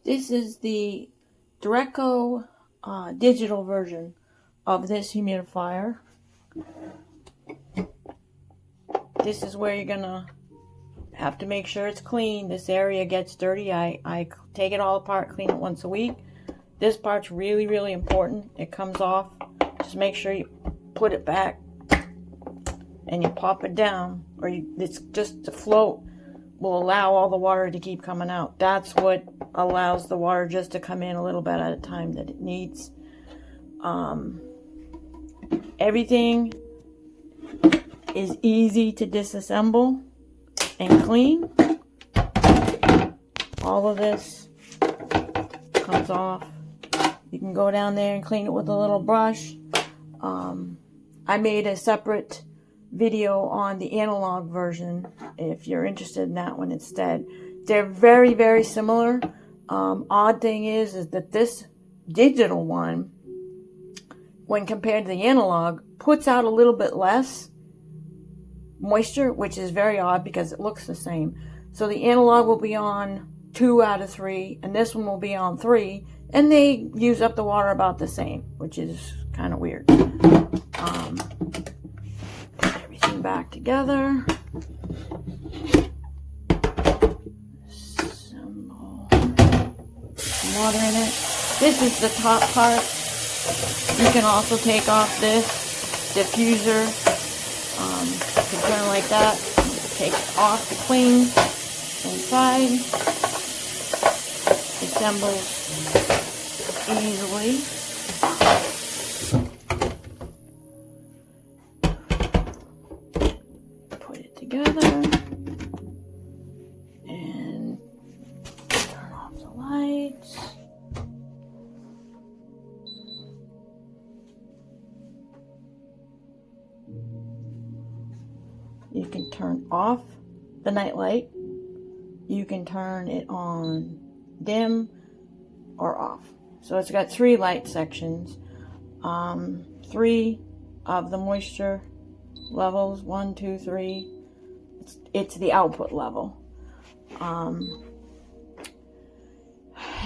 This is the Dreo digital version of this humidifier. This is where you're gonna have to make sure it's clean. This area gets dirty. I take it all apart, clean it once a week. This part's really, really important. It comes off. Just make sure you put it back and you pop it down, or it's just to float will allow all the water to keep coming out. That's what allows the water just to come in a little bit at a time that it needs. Everything is easy to disassemble and clean. All of this comes off. You can go down there and clean it with a little brush. I made a separate video on the analog version if you're interested in that one instead. They're very, very similar. Odd thing is that this digital one, when compared to the analog, puts out a little bit less moisture, which is very odd because it looks the same. So the analog will be on 2 out of 3 and this one will be on 3, and they use up the water about the same, which is kind of weird. Put everything back together. Assemble some water in it. This is the top part. You can also take off this diffuser. You can turn it like that. Take it off to clean inside. Assembles easily. Put it together and turn off the lights. You can turn off the nightlight. You can turn it on dim or off. So it's got 3 light sections. 3 of the moisture levels, 1, 2, 3. It's the output level.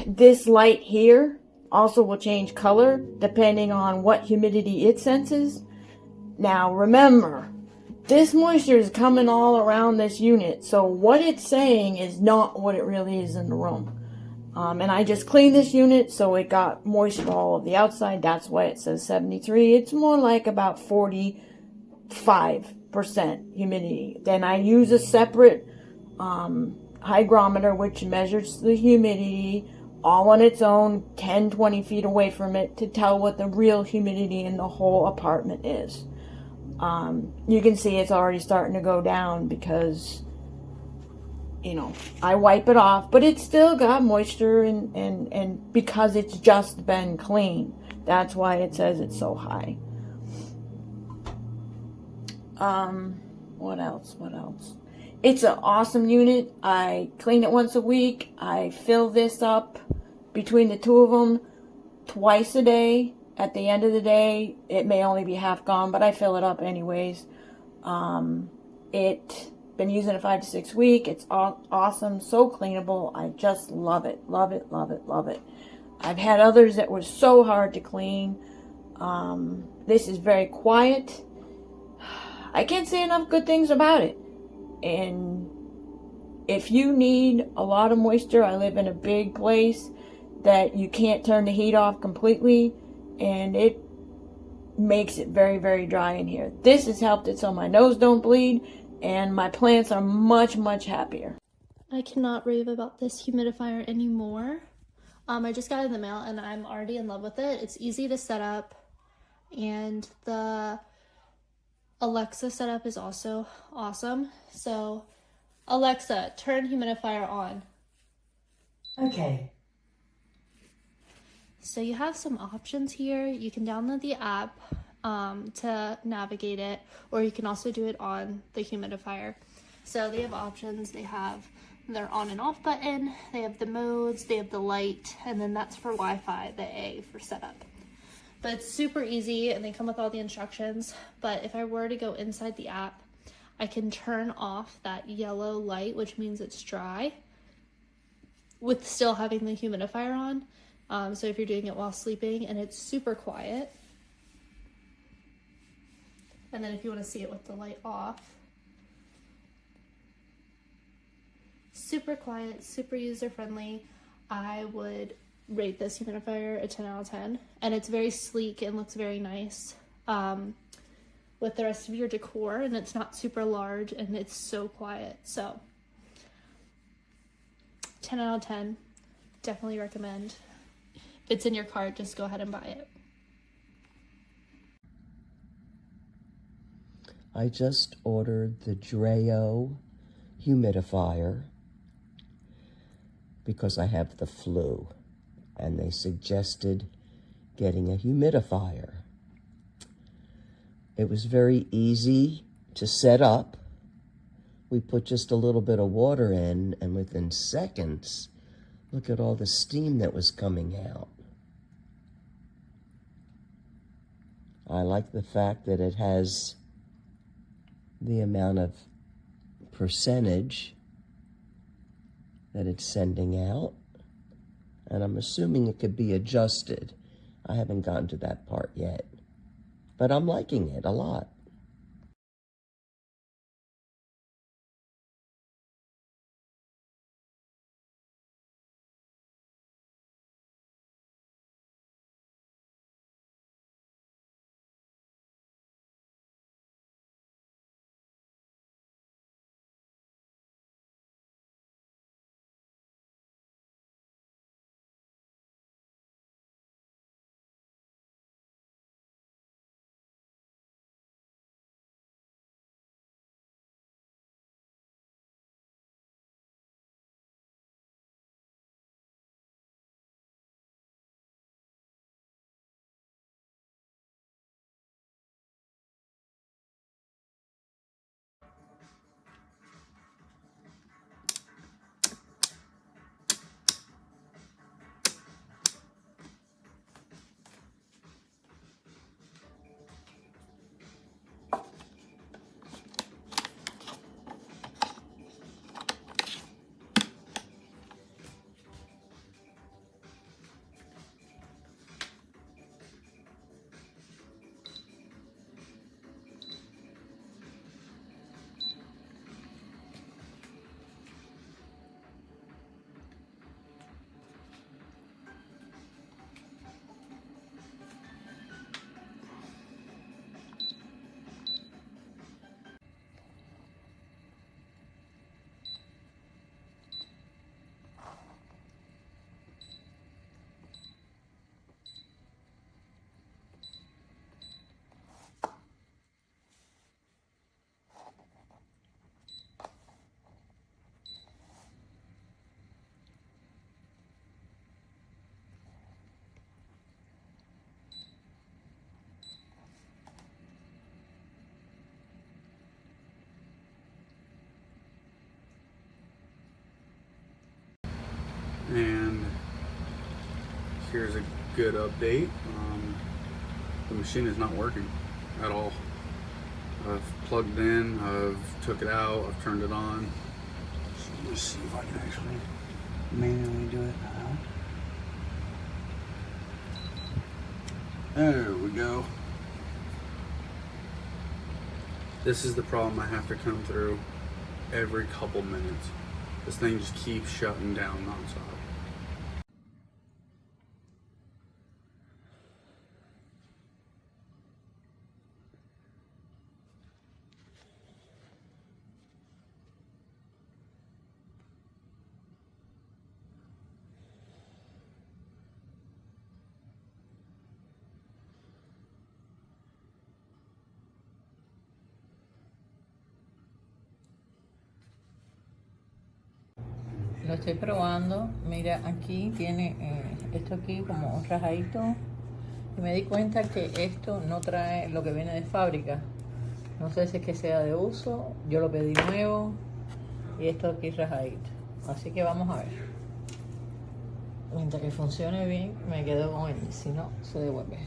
This light here also will change color depending on what humidity it senses. Now remember, this moisture is coming all around this unit, so what it's saying is not what it really is in the room. And I just cleaned this unit, so it got moisture all over the outside. That's why it says 73. It's more like about 45% humidity. Then I use a separate hygrometer, which measures the humidity all on its own, 10-20 feet away from it, to tell what the real humidity in the whole apartment is. You can see it's already starting to go down because, you know, I wipe it off, but it's still got moisture and because it's just been cleaned. That's why it says it's so high. What else? It's an awesome unit. I clean it once a week. I fill this up between the two of them twice a day. At the end of the day, it may only be half gone, but I fill it up anyways. Been using it 5 to 6 weeks. It's awesome, so cleanable. I just love it. Love it. I've had others that were so hard to clean. This is very quiet. I can't say enough good things about it. And if you need a lot of moisture, I live in a big place that you can't turn the heat off completely, and it makes it very, very dry in here. This has helped it so my nose don't bleed, and my plants are much, much happier. I cannot rave about this humidifier anymore. I just got it in the mail and I'm already in love with it. It's easy to set up, and the Alexa setup is also awesome. So, Alexa, turn humidifier on. Okay. So you have some options here. You can download the app to navigate it, or you can also do it on the humidifier. So they have options. They have their on and off button, they have the modes, they have the light, and then that's for Wi-Fi, the A for setup. But it's super easy, and they come with all the instructions. But if I were to go inside the app, I can turn off that yellow light, which means it's dry. with still having the humidifier on. So if you're doing it while sleeping, and it's super quiet. And then if you want to see it with the light off, super quiet, super user friendly. I would rate this humidifier a 10 out of 10. And it's very sleek and looks very nice with the rest of your decor, and it's not super large and it's so quiet. So 10 out of 10, definitely recommend. If it's in your cart, just go ahead and buy it. I just ordered the Dreo humidifier because I have the flu, and they suggested getting a humidifier. It was very easy to set up. We put just a little bit of water in, and within seconds, look at all the steam that was coming out. I like the fact that it has the amount of percentage that it's sending out, and I'm assuming it could be adjusted. I haven't gotten to that part yet, but I'm liking it a lot. And here's a good update. The machine is not working at all. I've plugged in, I've took it out, I've turned it on. So let's see if I can actually manually do it now. There we go. This is the problem I have to come through every couple minutes. This thing just keeps shutting down nonstop. Lo estoy probando. Mira, aquí tiene esto aquí como un rajadito. Y me di cuenta que esto no trae lo que viene de fábrica. No sé si es que sea de uso. Yo lo pedí nuevo. Y esto aquí rajadito. Así que vamos a ver. Mientras que funcione bien, me quedo con él. Si no, se devuelve.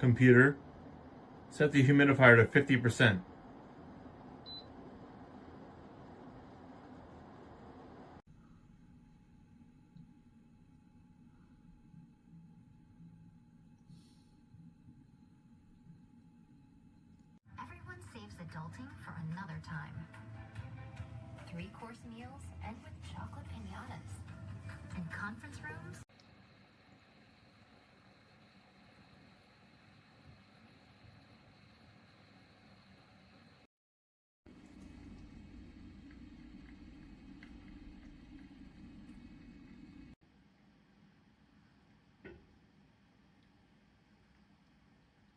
computer, set the humidifier to 50%. Everyone saves adulting for another time. 3-course meals end with chocolate piñatas. And conference rooms